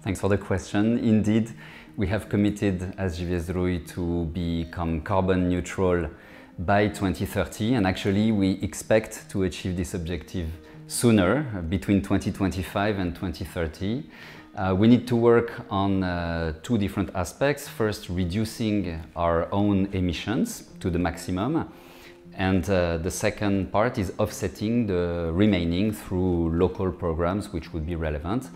Thanks for the question. Indeed, we have committed as Zdrój to become carbon neutral by 2030, and actually we expect to achieve this objective sooner, between 2025 and 2030. We need to work on two different aspects. First, reducing our own emissions to the maximum. And the second part is offsetting the remaining through local programs which would be relevant.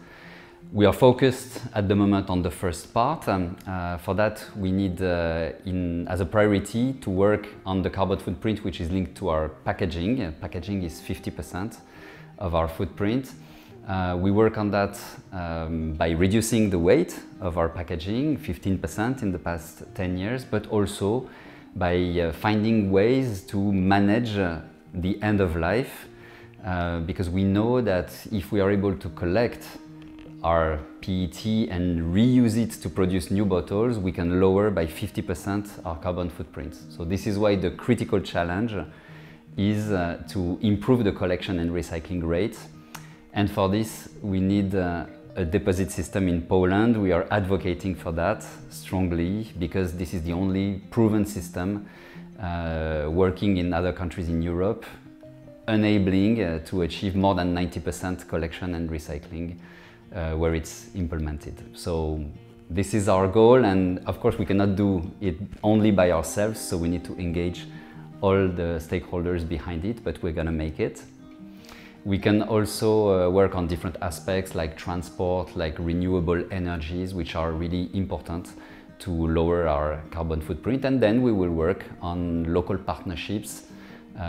We are focused at the moment on the first part. For that, we need, as a priority, to work on the carbon footprint which is linked to our packaging. Packaging is 50% of our footprint. We work on that by reducing the weight of our packaging, 15% in the past 10 years, but also by finding ways to manage the end of life, because we know that if we are able to collect our PET and reuse it to produce new bottles, we can lower by 50% our carbon footprint. So this is why the critical challenge is to improve the collection and recycling rate. And for this, we need a deposit system in Poland. We are advocating for that strongly because this is the only proven system working in other countries in Europe, enabling to achieve more than 90% collection and recycling where it's implemented. So this is our goal, and of course we cannot do it only by ourselves, so we need to engage all the stakeholders behind it, but we're gonna make it. We can also work on different aspects like transport, like renewable energies, which are really important to lower our carbon footprint. And then we will work on local partnerships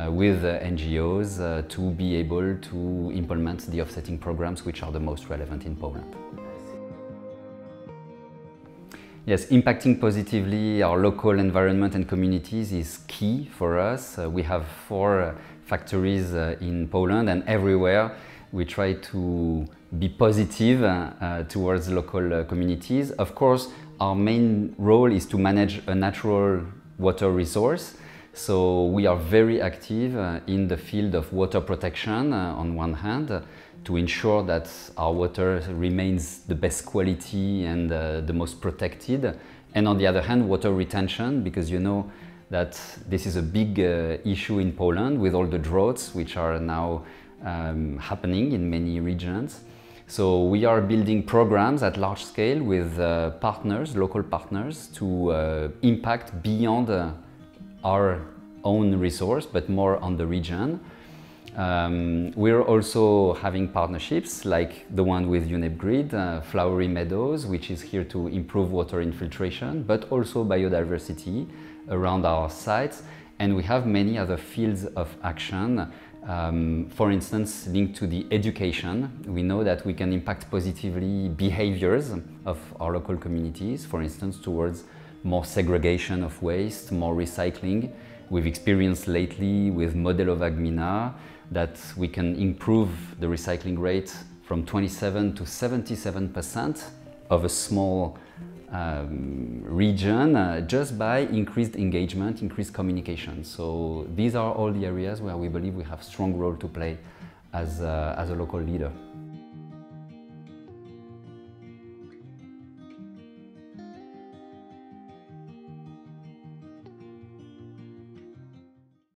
with NGOs to be able to implement the offsetting programs which are the most relevant in Poland. Yes, impacting positively our local environment and communities is key for us. We have 4 factories in Poland, and everywhere we try to be positive towards local communities. Of course, our main role is to manage a natural water resource. So we are very active in the field of water protection on one hand, to ensure that our water remains the best quality and the most protected. And on the other hand, water retention, because you know that this is a big issue in Poland with all the droughts which are now happening in many regions. So we are building programs at large scale with partners, local partners, to impact beyond our own resource, but more on the region. We're also having partnerships like the one with UNEP GRID, Flowery Meadows, which is here to improve water infiltration, but also biodiversity around our sites. And we have many other fields of action, for instance, linked to the education. We know that we can impact positively behaviors of our local communities, for instance, towards more segregation of waste, more recycling. We've experienced lately with Modelo Vagmina that we can improve the recycling rate from 27 to 77% of a small region just by increased engagement, increased communication. So these are all the areas where we believe we have a strong role to play as a local leader.